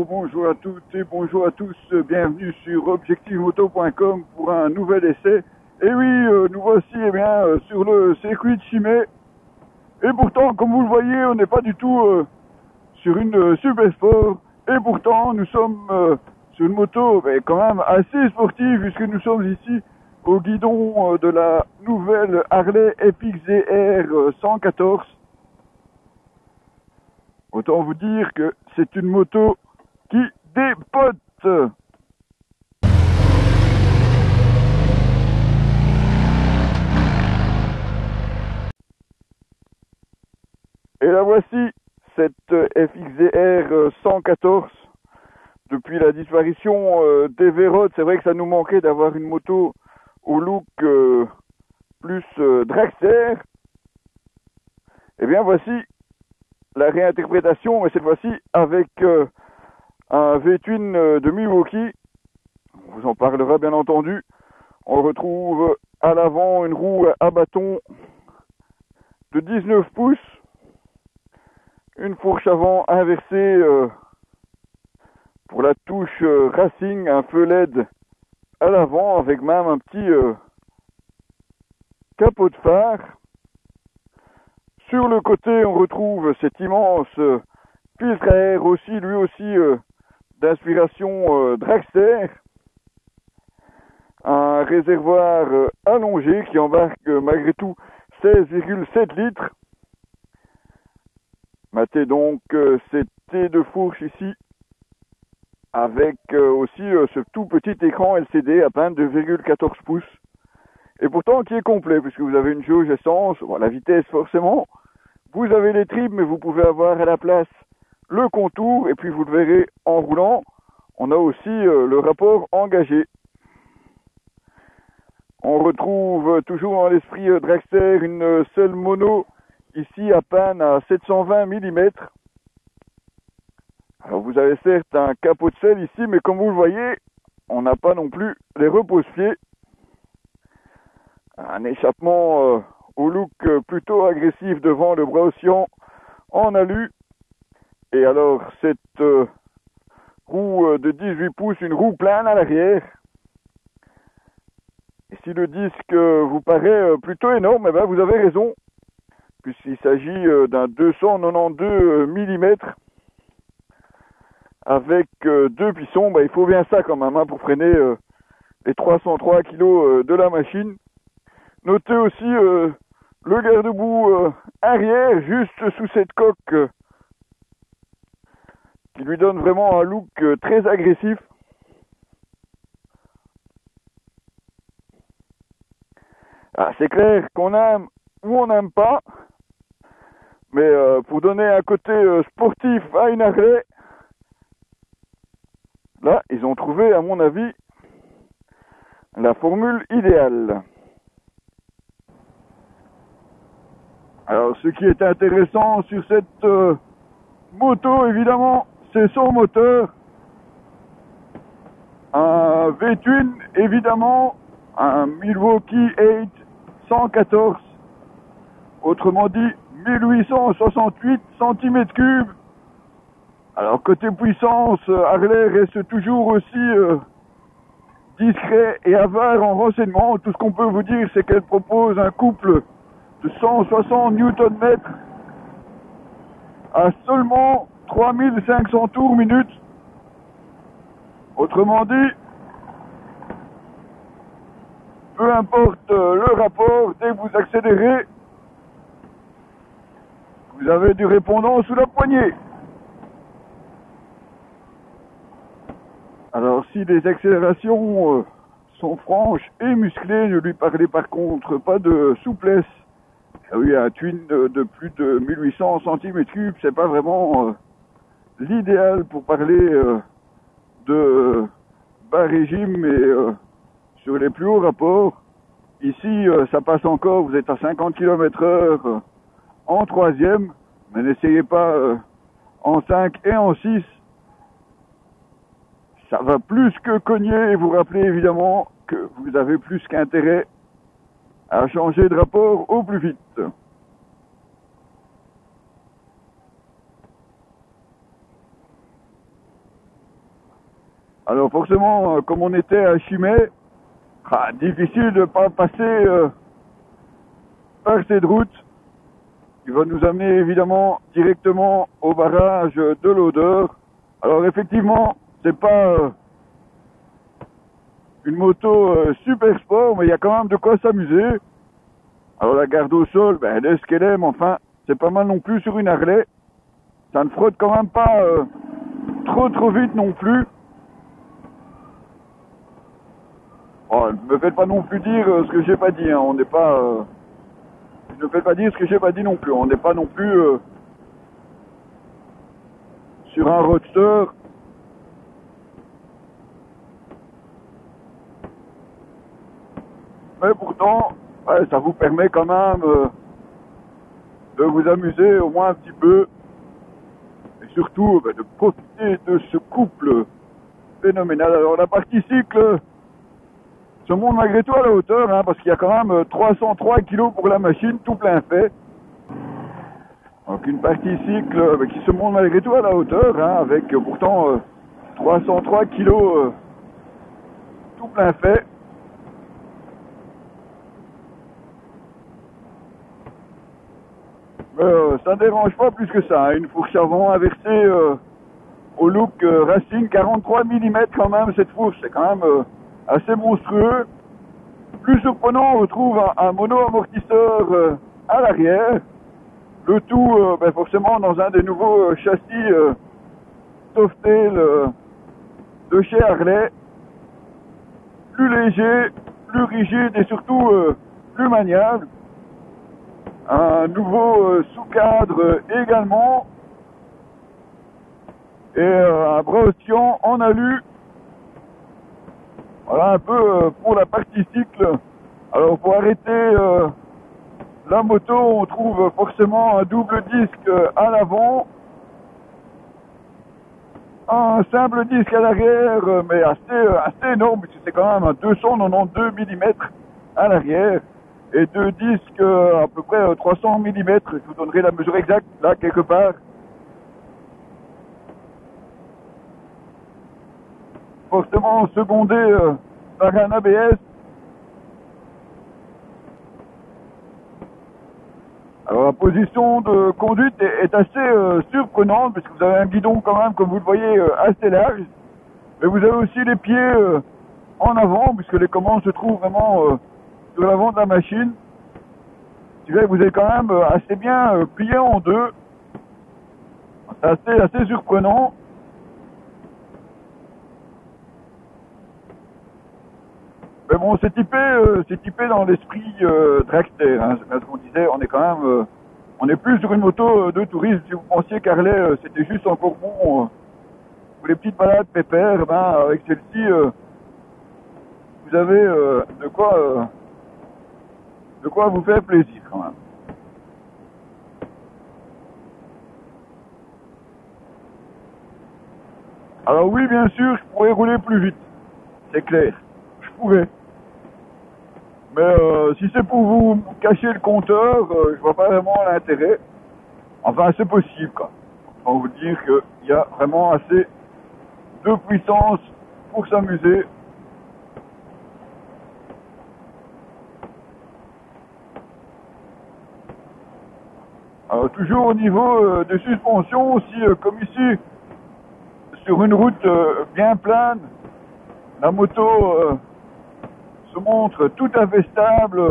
bonjour à toutes et bonjour à tous, bienvenue sur objectivemoto.com pour un nouvel essai. Et oui, nous voici sur le circuit de Chimay. Et pourtant, comme vous le voyez, on n'est pas du tout sur une super sport. Et pourtant, nous sommes sur une moto quand même assez sportive puisque nous sommes ici au guidon de la nouvelle Harley FXDR 114. Autant vous dire que c'est une moto qui dépote. Et la voici, cette FXDR 114. Depuis la disparition d'Everode, c'est vrai que ça nous manquait d'avoir une moto au look plus dragster. Et bien voici la réinterprétation, mais cette fois-ci avec un V-twin de Milwaukee. On vous en parlera bien entendu. On retrouve à l'avant une roue à bâton de 19 pouces, une fourche avant inversée pour la touche racing, un feu LED à l'avant avec même un petit capot de phare. Sur le côté, on retrouve cet immense filtre à air aussi, lui aussi d'inspiration dragster. Un réservoir allongé qui embarque malgré tout 16,7 litres. Matez donc cette T de fourche ici avec aussi ce tout petit écran LCD à peine 2,14 pouces. Et pourtant qui est complet puisque vous avez une jauge essence, bon, la vitesse forcément. Vous avez les tripes, mais vous pouvez avoir à la place le contour, et puis vous le verrez en roulant, on a aussi le rapport engagé. On retrouve toujours dans l'esprit dragster une seule mono, ici à peine à 720 mm. Alors vous avez certes un capot de selle ici, mais comme vous le voyez, on n'a pas non plus les repose-pieds. Un échappement au look plutôt agressif devant le bras oscillant en alu. Et alors cette roue de 18 pouces, une roue plane à l'arrière. Et si le disque vous paraît plutôt énorme, eh ben vous avez raison, puisqu'il s'agit d'un 292 mm avec deux pistons. Il faut bien ça quand même pour freiner les 303 kg de la machine. Notez aussi le garde-boue arrière, juste sous cette coque, qui lui donne vraiment un look très agressif. Ah, c'est clair qu'on aime ou on n'aime pas, mais pour donner un côté sportif à une Harley, là, ils ont trouvé, à mon avis, la formule idéale. Alors, ce qui est intéressant sur cette moto, évidemment, c'est son moteur. Un V-twin, évidemment, un Milwaukee 8 114, autrement dit 1868 cm3. Alors, côté puissance, Harley reste toujours aussi discret et avare en renseignements. Tout ce qu'on peut vous dire, c'est qu'elle propose un couple de 160 Nm à seulement 3500 tours minute. Autrement dit, peu importe le rapport, dès que vous accélérez, vous avez du répondant sous la poignée. Alors si les accélérations sont franches et musclées, ne lui parlez par contre pas de souplesse. Oui, un twin de plus de 1800 cm3, c'est pas vraiment l'idéal pour parler de bas régime, mais sur les plus hauts rapports. Ici, ça passe encore, vous êtes à 50 km/h en troisième, mais n'essayez pas en 5 et en 6. Ça va plus que cogner, et vous rappelez évidemment que vous avez plus qu'intérêt à changer de rapport au plus vite. Alors forcément, comme on était à Chimay, difficile de ne pas passer par cette route qui va nous amener évidemment directement au barrage de l'Odeur. Alors effectivement, c'est pas une moto super sport, mais il y a quand même de quoi s'amuser. Alors la garde au sol, ben, elle est ce qu'elle est, mais enfin, c'est pas mal non plus sur une Harley. Ça ne frotte quand même pas trop vite non plus. Oh, ne me faites pas non plus dire ce que j'ai pas dit, hein. On n'est pas... ne me faites pas dire ce que j'ai pas dit non plus. On n'est pas non plus sur un roadster. Mais pourtant, ouais, ça vous permet quand même de vous amuser au moins un petit peu. Et surtout de profiter de ce couple phénoménal. Alors la partie cycle se monte malgré tout à la hauteur, hein, parce qu'il y a quand même 303 kg pour la machine, tout plein fait. Donc une partie cycle qui se monte malgré tout à la hauteur, hein, avec pourtant 303 kg tout plein fait. Mais ça ne dérange pas plus que ça, hein. Une fourche avant inversée au look Racing, 43 mm quand même, cette fourche, c'est quand même assez monstrueux. Plus surprenant, on retrouve un mono-amortisseur à l'arrière. Le tout, forcément, dans un des nouveaux châssis Softail de chez Harley. Plus léger, plus rigide et surtout plus maniable. Un nouveau sous-cadre également. Et un bras oscillant en alu. Voilà un peu pour la partie cycle. Alors pour arrêter la moto, on trouve forcément un double disque à l'avant, un simple disque à l'arrière, mais assez énorme, puisque c'est quand même un 292 mm à l'arrière, et deux disques à peu près 300 mm. Je vous donnerai la mesure exacte là quelque part. Forcément secondé par un ABS. Alors la position de conduite est assez surprenante, puisque vous avez un guidon quand même, comme vous le voyez, assez large. Mais vous avez aussi les pieds en avant, puisque les commandes se trouvent vraiment sur l'avant de la machine. Ce qui fait que vous êtes quand même assez bien plié en deux. C'est assez surprenant. Mais bon, c'est typé dans l'esprit dragster, hein. C'est bien ce qu'on disait. On est quand même, on est plus sur une moto de tourisme. Si vous pensiez qu'Harley c'était juste encore bon pour les petites balades pépères, ben avec celle-ci, vous avez de quoi vous faire plaisir quand même. Alors oui, bien sûr, je pourrais rouler plus vite, c'est clair. Je pourrais. Mais si c'est pour vous cacher le compteur, je vois pas vraiment l'intérêt. Enfin, c'est possible, quoi. On va vous dire qu'il y a vraiment assez de puissance pour s'amuser. Alors, toujours au niveau de suspension, aussi comme ici, sur une route bien plane, la moto se montre tout à fait stable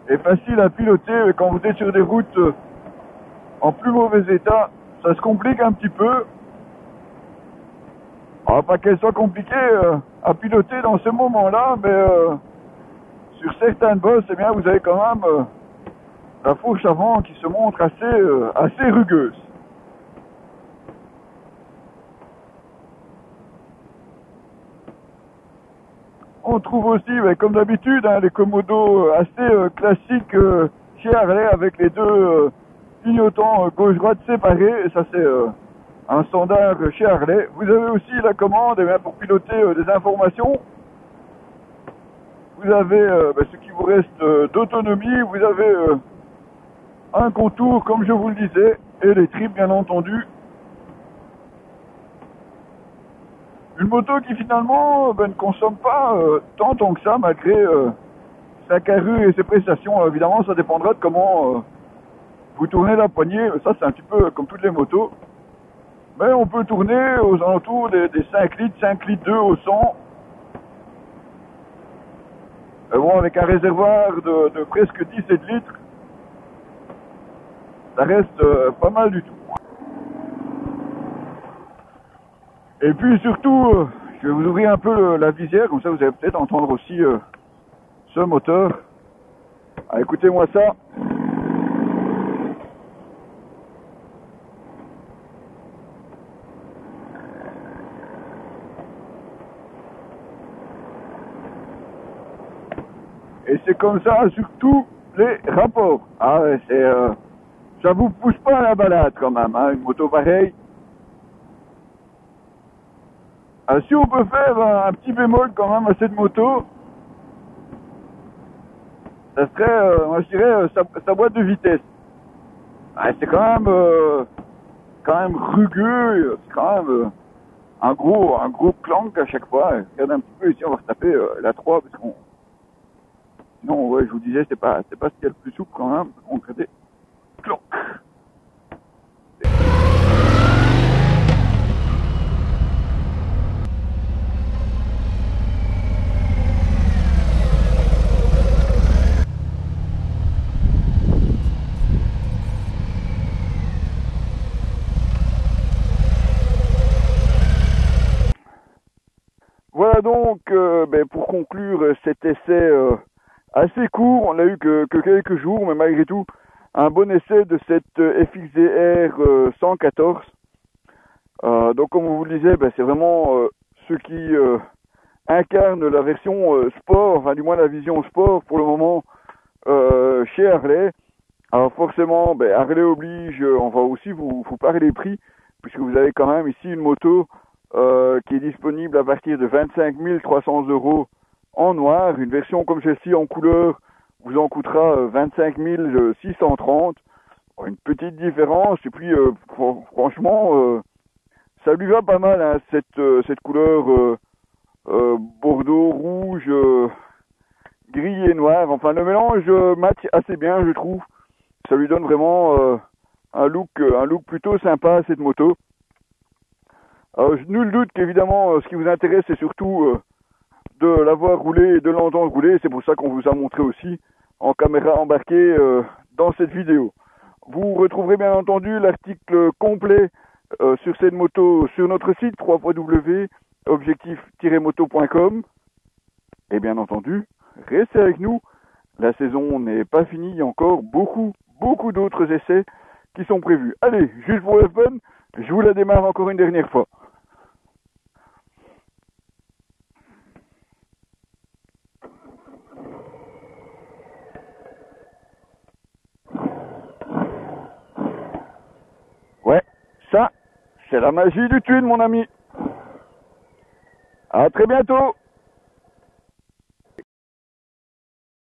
et facile à piloter. Mais quand vous êtes sur des routes en plus mauvais état, ça se complique un petit peu. Alors, pas qu'elle soit compliquée à piloter dans ce moment-là, mais sur certaines bosses, eh bien, vous avez quand même la fourche avant qui se montre assez rugueuse. On trouve aussi, comme d'habitude, hein, les commodos assez classiques chez Harley, avec les deux clignotants gauche-droite séparés. Et ça, c'est un standard chez Harley. Vous avez aussi la commande pour piloter des informations. Vous avez ce qui vous reste d'autonomie. Vous avez un contour, comme je vous le disais, et les tripes, bien entendu. Une moto qui finalement ne consomme pas tant que ça, malgré sa carrure et ses prestations. Alors, évidemment, ça dépendra de comment vous tournez la poignée. Ça, c'est un petit peu comme toutes les motos. Mais on peut tourner aux alentours des 5 litres, 5 litres 2 au 100. Bon, avec un réservoir de presque 17 litres, ça reste pas mal du tout. Et puis surtout, je vais vous ouvrir un peu la visière, comme ça vous allez peut-être entendre aussi ce moteur. Ah, écoutez-moi ça. Et c'est comme ça sur tous les rapports. Ah ouais, ça vous pousse pas à la balade quand même, hein, une moto pareille. Si on peut faire un petit bémol quand même à cette moto, ça serait, moi je dirais, sa boîte de vitesse. Ah, c'est quand même rugueux, c'est quand même un gros clank à chaque fois. Regardez un petit peu ici, on va retaper la 3 parce qu'on, sinon ouais, je vous disais, c'est pas ce qu'il y a le plus souple quand même. On crée clank. Voilà donc, pour conclure cet essai assez court, on n'a eu que quelques jours, mais malgré tout, un bon essai de cette FXDR 114. Donc comme on vous le disait, c'est vraiment ce qui incarne la version sport, enfin du moins la vision sport pour le moment chez Harley. Alors forcément, Harley oblige, on va aussi vous parler des prix, puisque vous avez quand même ici une moto qui est disponible à partir de 25 300 € en noir. Une version comme celle-ci en couleur vous en coûtera 25 630. Une petite différence, et puis franchement, ça lui va pas mal, hein, cette couleur bordeaux, rouge, gris et noir. Enfin, le mélange match assez bien, je trouve. Ça lui donne vraiment un look plutôt sympa à cette moto. Nul doute qu'évidemment, ce qui vous intéresse, c'est surtout de la voir rouler et de l'entendre rouler. C'est pour ça qu'on vous a montré aussi en caméra embarquée dans cette vidéo. Vous retrouverez bien entendu l'article complet sur cette moto sur notre site www.objectif-moto.com. Et bien entendu, restez avec nous. La saison n'est pas finie. Il y a encore beaucoup d'autres essais qui sont prévus. Allez, juste pour le fun, je vous la démarre encore une dernière fois. Ouais, ça, c'est la magie du twin, mon ami. À très bientôt.